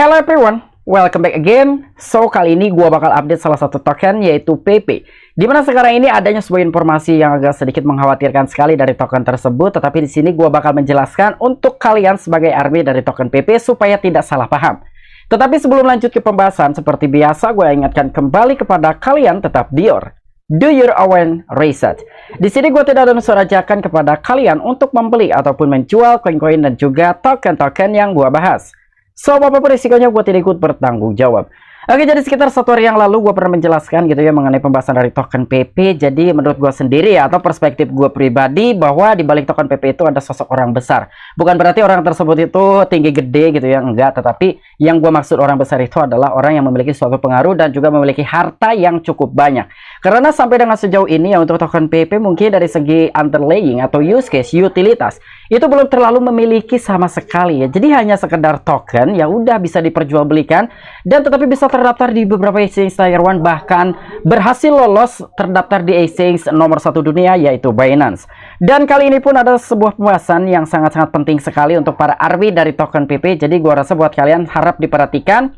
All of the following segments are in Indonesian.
Hello everyone, welcome back again. So kali ini gua bakal update salah satu token yaitu PP. Dimana sekarang ini adanya sebuah informasi yang agak sedikit mengkhawatirkan sekali dari token tersebut. Tetapi di sini gua bakal menjelaskan untuk kalian sebagai army dari token PP supaya tidak salah paham. Tetapi sebelum lanjut ke pembahasan, seperti biasa gue ingatkan kembali kepada kalian tetap do your own research. Di sini gue tidak ada unsur ajakan kepada kalian untuk membeli ataupun menjual koin-koin dan juga token-token yang gue bahas. So, apapun risikonya gue tidak ikut bertanggung jawab. Oke, jadi sekitar 1 hari yang lalu gue pernah menjelaskan gitu ya mengenai pembahasan dari token PP. Jadi menurut gue sendiri ya, atau perspektif gue pribadi, bahwa di balik token PP itu ada sosok orang besar. Bukan berarti orang tersebut itu tinggi gede gitu ya, enggak. Tetapi yang gue maksud orang besar itu adalah orang yang memiliki suatu pengaruh dan juga memiliki harta yang cukup banyak. Karena sampai dengan sejauh ini ya untuk token PP mungkin dari segi underlying atau use case, utilitas, itu belum terlalu memiliki sama sekali ya. Jadi hanya sekedar token ya udah bisa diperjualbelikan dan tetapi bisa terdaftar di beberapa exchange tier 1, bahkan berhasil lolos terdaftar di exchange nomor 1 dunia yaitu Binance. Dan kali ini pun ada sebuah pembahasan yang sangat-sangat penting sekali untuk para army dari token PP. Jadi gua rasa buat kalian harap diperhatikan.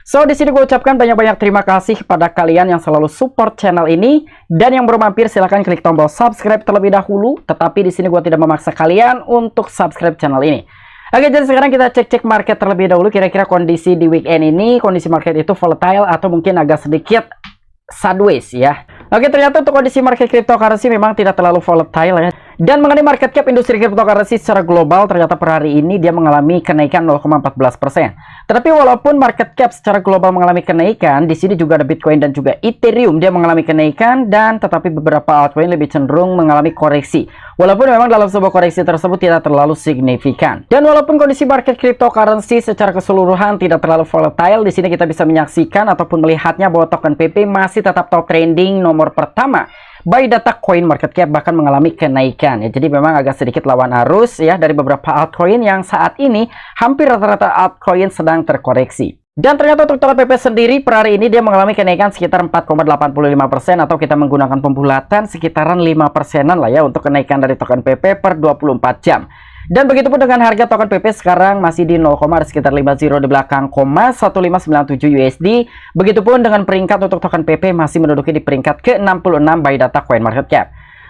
So, di sini gue ucapkan banyak-banyak terima kasih kepada kalian yang selalu support channel ini. Dan yang baru mampir silahkan klik tombol subscribe terlebih dahulu. Tetapi di sini gue tidak memaksa kalian untuk subscribe channel ini. Oke, jadi sekarang kita cek-cek market terlebih dahulu. Kira-kira kondisi di weekend ini, kondisi market itu volatile atau mungkin agak sedikit sideways ya. Oke, ternyata untuk kondisi market cryptocurrency memang tidak terlalu volatile ya. Dan mengenai market cap industri cryptocurrency secara global, ternyata per hari ini dia mengalami kenaikan 0,14%. Tetapi walaupun market cap secara global mengalami kenaikan, di sini juga ada Bitcoin dan juga Ethereum dia mengalami kenaikan, dan tetapi beberapa altcoin lebih cenderung mengalami koreksi. Walaupun memang dalam sebuah koreksi tersebut tidak terlalu signifikan. Dan walaupun kondisi market cryptocurrency secara keseluruhan tidak terlalu volatile, di sini kita bisa menyaksikan ataupun melihatnya bahwa token PP masih tetap top trending nomor pertama by data coin market cap, bahkan mengalami kenaikan ya. Jadi memang agak sedikit lawan arus ya dari beberapa altcoin yang saat ini hampir rata-rata altcoin sedang terkoreksi. Dan ternyata untuk token PP sendiri per hari ini dia mengalami kenaikan sekitar 4,85%, atau kita menggunakan pembulatan sekitaran 5%-an lah ya untuk kenaikan dari token PP per 24 jam. Dan begitu pun dengan harga token PP sekarang masih di 0, sekitar 50 di belakang, 1597 USD. Begitupun dengan peringkat untuk token PP masih menduduki di peringkat ke-66 by data coin market cap.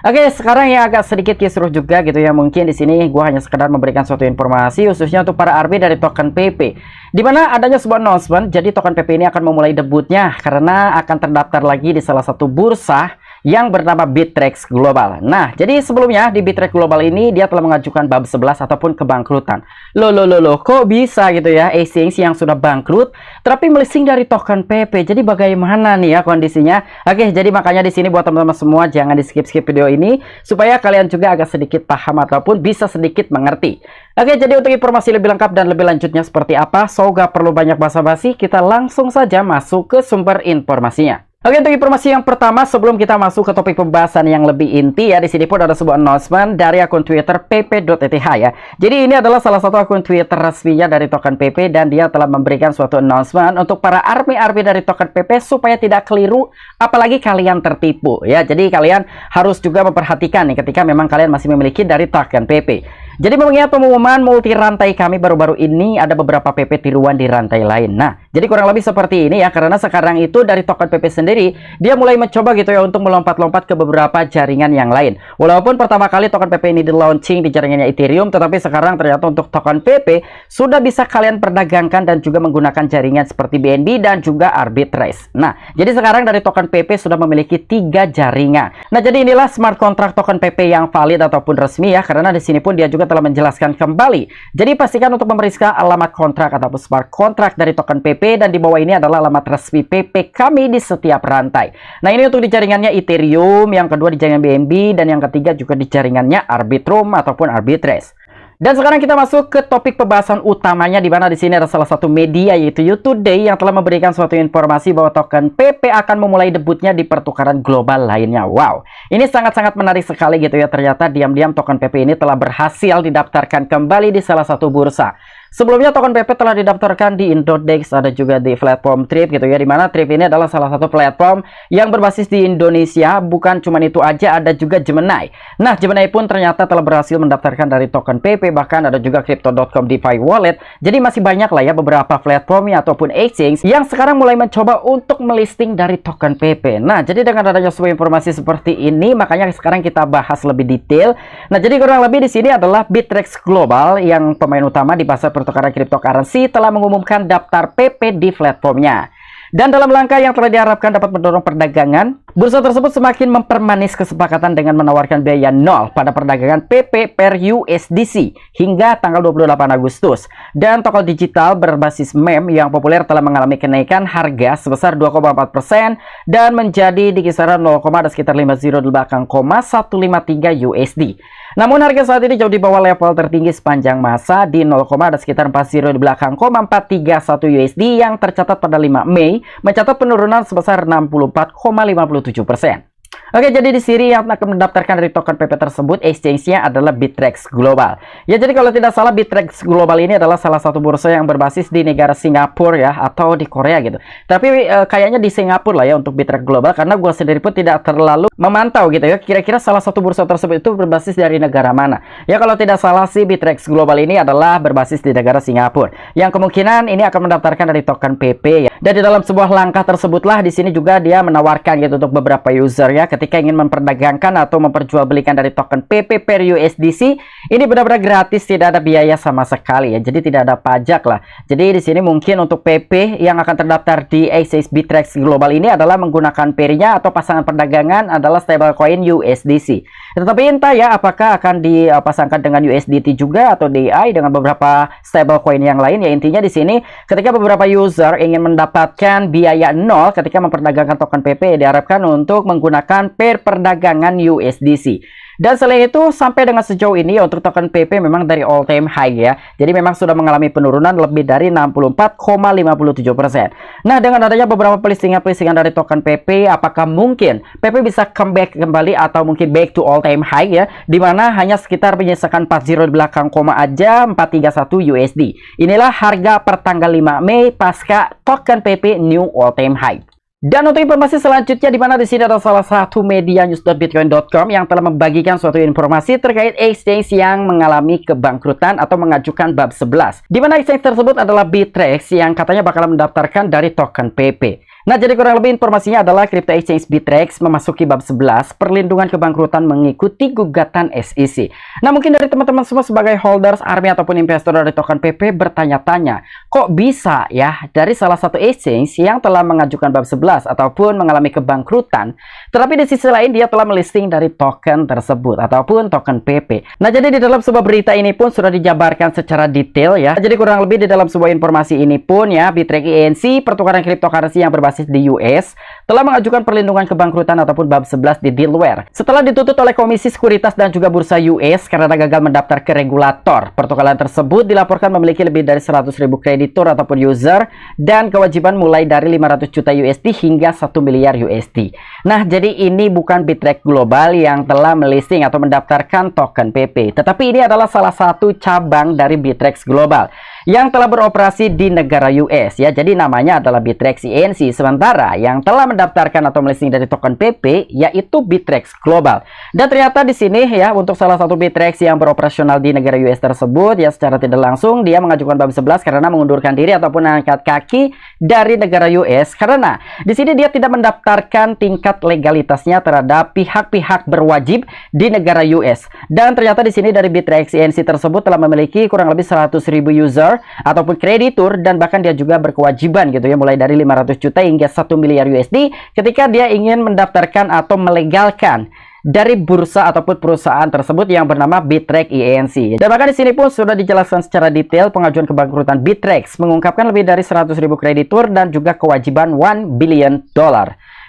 Oke, sekarang ya agak sedikit kisruh juga gitu ya. Mungkin di sini gua hanya sekedar memberikan suatu informasi khususnya untuk para army dari token PP. Di mana adanya sebuah announcement, jadi token PP ini akan memulai debutnya karena akan terdaftar lagi di salah satu bursa yang bernama Bittrex Global. Nah, jadi sebelumnya di Bittrex Global ini dia telah mengajukan bab 11 ataupun kebangkrutan. Loh, kok bisa gitu ya exchange yang sudah bangkrut tapi melisting dari token PP. Jadi bagaimana nih ya kondisinya? Oke, jadi makanya di sini buat teman-teman semua jangan di-skip video ini supaya kalian juga agak sedikit paham ataupun bisa sedikit mengerti. Oke, jadi untuk informasi lebih lengkap dan lebih lanjutnya seperti apa, so gak perlu banyak basa-basi, kita langsung saja masuk ke sumber informasinya. Oke, untuk informasi yang pertama sebelum kita masuk ke topik pembahasan yang lebih inti ya, di sini pun ada sebuah announcement dari akun Twitter pp.eth ya. Jadi ini adalah salah satu akun Twitter resminya dari token PP dan dia telah memberikan suatu announcement untuk para army dari token PP supaya tidak keliru apalagi kalian tertipu ya. Jadi kalian harus juga memperhatikan nih ketika memang kalian masih memiliki dari token PP. Jadi mengingat pengumuman multi rantai kami baru-baru ini ada beberapa PP tiruan di rantai lain. Nah, jadi kurang lebih seperti ini ya, karena sekarang itu dari token PP sendiri dia mulai mencoba gitu ya untuk melompat-lompat ke beberapa jaringan yang lain. Walaupun pertama kali token PP ini di launching di jaringannya Ethereum, tetapi sekarang ternyata untuk token PP sudah bisa kalian perdagangkan dan juga menggunakan jaringan seperti BNB dan juga Arbitrage. Nah, jadi sekarang dari token PP sudah memiliki 3 jaringan. Nah, jadi inilah smart contract token PP yang valid ataupun resmi ya, karena di sini pun dia juga telah menjelaskan kembali. Jadi pastikan untuk memeriksa alamat kontrak ataupun smart contract dari token PP, dan di bawah ini adalah alamat resmi PP kami di setiap rantai. Nah, ini untuk di jaringannya Ethereum, yang kedua di jaringan BNB, dan yang ketiga juga di jaringannya Arbitrum ataupun Arbitrage. Dan sekarang kita masuk ke topik pembahasan utamanya, di mana di sini ada salah satu media yaitu YouToday yang telah memberikan suatu informasi bahwa token PP akan memulai debutnya di pertukaran global lainnya. Wow, ini sangat-sangat menarik sekali gitu ya. Ternyata diam-diam token PP ini telah berhasil didaftarkan kembali di salah satu bursa. Sebelumnya token PP telah didaftarkan di Indodex, ada juga di platform Trip gitu ya, dimana Trip ini adalah salah satu platform yang berbasis di Indonesia. Bukan cuma itu aja, ada juga Gemini. Nah, Gemini pun ternyata telah berhasil mendaftarkan dari token PP, bahkan ada juga Crypto.com DeFi Wallet. Jadi masih banyak lah ya beberapa platformnya ataupun exchange yang sekarang mulai mencoba untuk melisting dari token PP. Nah, jadi dengan adanya sebuah informasi seperti ini, makanya sekarang kita bahas lebih detail. Nah, jadi kurang lebih di sini adalah Bittrex Global yang pemain utama di pasar pertukaran cryptocurrency telah mengumumkan daftar PP di platformnya. Dan dalam langkah yang telah diharapkan dapat mendorong perdagangan, bursa tersebut semakin mempermanis kesepakatan dengan menawarkan biaya nol pada perdagangan PP per USDC hingga tanggal 28 Agustus. Dan token digital berbasis meme yang populer telah mengalami kenaikan harga sebesar 2,4% dan menjadi di kisaran 0, ada sekitar 50 di belakang, 153 USD. Namun harga saat ini jauh di bawah level tertinggi sepanjang masa di 0, ada sekitar 40 di belakang, 431 USD yang tercatat pada 5 Mei, mencatat penurunan sebesar 64,57%. Oke, jadi di sini yang akan mendaftarkan dari token PP tersebut, exchange-nya adalah Bittrex Global. Ya, jadi kalau tidak salah Bittrex Global ini adalah salah satu bursa yang berbasis di negara Singapura ya, atau di Korea gitu. Tapi kayaknya di Singapura lah ya untuk Bittrex Global, karena gue sendiri pun tidak terlalu memantau gitu ya. Kira-kira salah satu bursa tersebut itu berbasis dari negara mana? Ya, kalau tidak salah sih Bittrex Global ini adalah berbasis di negara Singapura. Yang kemungkinan ini akan mendaftarkan dari token PP ya. Dan di dalam sebuah langkah tersebutlah di sini juga dia menawarkan gitu untuk beberapa user ya, ketika ingin memperdagangkan atau memperjualbelikan dari token PP per USDC, ini benar-benar gratis, tidak ada biaya sama sekali ya. Jadi tidak ada pajak lah. Jadi di sini mungkin untuk PP yang akan terdaftar di exchange Bittrex Global ini adalah menggunakan pair-nya atau pasangan perdagangan adalah stablecoin USDC. Tetapi entah ya apakah akan dipasangkan dengan USDT juga atau DI dengan beberapa stablecoin yang lain ya. Intinya di sini ketika beberapa user ingin mendapatkan biaya nol ketika memperdagangkan token PP, diharapkan untuk menggunakan pair perdagangan USDC. Dan selain itu, sampai dengan sejauh ini untuk token PP memang dari all time high ya. Jadi memang sudah mengalami penurunan lebih dari 64,57%. Nah, dengan adanya beberapa pelistingan-pelistingan dari token PP, apakah mungkin PP bisa comeback kembali atau mungkin back to all time high ya, dimana hanya sekitar menyisakan 40 di belakang koma aja, 431 USD. Inilah harga per tanggal 5 Mei pasca token PP new all time high. Dan untuk informasi selanjutnya, di mana di sini ada salah satu media news.bitcoin.com yang telah membagikan suatu informasi terkait exchange yang mengalami kebangkrutan atau mengajukan bab 11. Di mana exchange tersebut adalah Bittrex yang katanya bakal mendaftarkan dari token PP. Nah, jadi kurang lebih informasinya adalah Crypto Exchange Bittrex memasuki bab 11 perlindungan kebangkrutan mengikuti gugatan SEC. Nah, mungkin dari teman-teman semua sebagai holders, army ataupun investor dari token PP bertanya-tanya, kok bisa ya dari salah satu exchange yang telah mengajukan bab 11 ataupun mengalami kebangkrutan, tetapi di sisi lain dia telah melisting dari token tersebut ataupun token PP. Nah, jadi di dalam sebuah berita ini pun sudah dijabarkan secara detail ya. Jadi kurang lebih di dalam sebuah informasi ini pun ya, Bittrex ENC, pertukaran cryptocurrency yang berbasis di US, telah mengajukan perlindungan kebangkrutan ataupun bab 11 di Delaware setelah dituntut oleh Komisi Sekuritas dan juga Bursa US karena gagal mendaftar ke regulator. Pertukaran tersebut dilaporkan memiliki lebih dari 100.000 kreditur ataupun user dan kewajiban mulai dari 500 juta USD hingga 1 miliar USD. Nah, jadi ini bukan Bittrex Global yang telah melisting atau mendaftarkan token PP, tetapi ini adalah salah satu cabang dari Bittrex Global yang telah beroperasi di negara US ya. Jadi namanya adalah Bittrex ENC, sementara yang telah mendaftarkan atau melisting dari token PP yaitu Bittrex Global. Dan ternyata di sini ya, untuk salah satu Bittrex yang beroperasional di negara US tersebut ya, secara tidak langsung dia mengajukan bab 11 karena mengundurkan diri ataupun angkat kaki dari negara US karena di sini dia tidak mendaftarkan tingkat legalitasnya terhadap pihak-pihak berwajib di negara US. Dan ternyata di sini dari Bittrex ENC tersebut telah memiliki kurang lebih 100.000 user ataupun kreditur, dan bahkan dia juga berkewajiban gitu ya mulai dari 500 juta hingga 1 miliar USD ketika dia ingin mendaftarkan atau melegalkan dari bursa ataupun perusahaan tersebut yang bernama Bittrex ENC. Dan bahkan di sini pun sudah dijelaskan secara detail pengajuan kebangkrutan Bittrex mengungkapkan lebih dari 100.000 kreditur dan juga kewajiban $1 billion.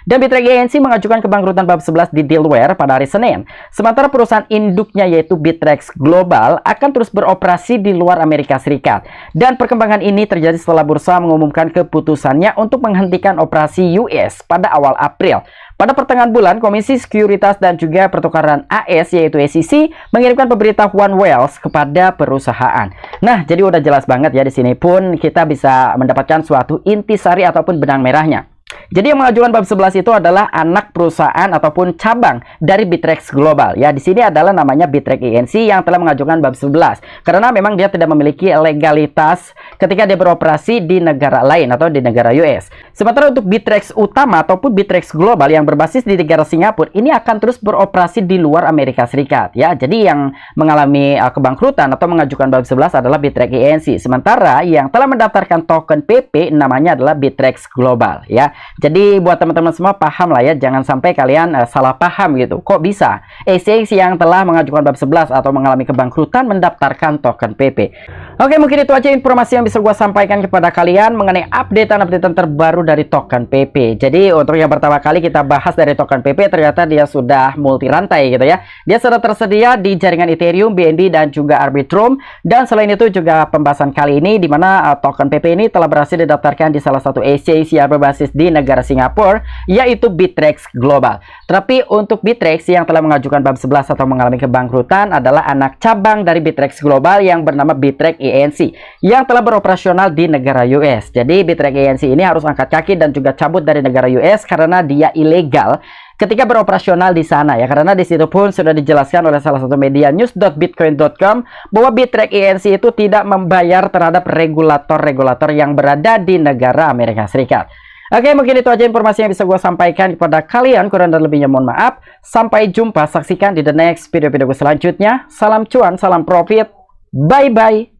Dan Bittrex ENC mengajukan kebangkrutan bab 11 di Delaware pada hari Senin. Sementara perusahaan induknya yaitu Bittrex Global akan terus beroperasi di luar Amerika Serikat. Dan perkembangan ini terjadi setelah bursa mengumumkan keputusannya untuk menghentikan operasi US pada awal April. Pada pertengahan bulan, Komisi Sekuritas dan juga Pertukaran AS yaitu SEC mengirimkan pemberitahuan Wells kepada perusahaan. Nah, jadi udah jelas banget ya, di sini pun kita bisa mendapatkan suatu intisari ataupun benang merahnya. Jadi yang mengajukan bab 11 itu adalah anak perusahaan ataupun cabang dari Bittrex Global. Ya, di sini adalah namanya Bittrex Inc. yang telah mengajukan bab 11. Karena memang dia tidak memiliki legalitas ketika dia beroperasi di negara lain atau di negara US. Sementara untuk Bittrex utama ataupun Bittrex Global yang berbasis di negara Singapura, ini akan terus beroperasi di luar Amerika Serikat. Ya, jadi yang mengalami kebangkrutan atau mengajukan bab 11 adalah Bittrex Inc. Sementara yang telah mendaftarkan token PP namanya adalah Bittrex Global. Ya. Jadi buat teman-teman semua paham lah ya, jangan sampai kalian salah paham gitu. Kok bisa ACX yang telah mengajukan bab 11 atau mengalami kebangkrutan mendaftarkan token PP? Oke, mungkin itu aja informasi yang bisa gue sampaikan kepada kalian mengenai updatean terbaru dari token PP. Jadi untuk yang pertama kali kita bahas dari token PP, ternyata dia sudah multi rantai gitu ya. Dia sudah tersedia di jaringan Ethereum, BNB dan juga Arbitrum. Dan selain itu juga pembahasan kali ini di mana token PP ini telah berhasil didaftarkan di salah satu exchange yang berbasis di negara Singapura, yaitu Bittrex Global. Tapi untuk Bittrex yang telah mengajukan bab 11 atau mengalami kebangkrutan adalah anak cabang dari Bittrex Global yang bernama Bittrex Inc. yang telah beroperasional di negara US. Jadi Bittrex Inc. ini harus angkat kaki dan juga cabut dari negara US karena dia ilegal ketika beroperasional di sana ya, karena di situ pun sudah dijelaskan oleh salah satu media news.bitcoin.com bahwa Bittrex Inc. itu tidak membayar terhadap regulator-regulator yang berada di negara Amerika Serikat. Oke, mungkin itu aja informasi yang bisa gue sampaikan kepada kalian. Kurang dan lebihnya mohon maaf. Sampai jumpa, saksikan di the next video-video gue selanjutnya. Salam cuan, salam profit, bye-bye.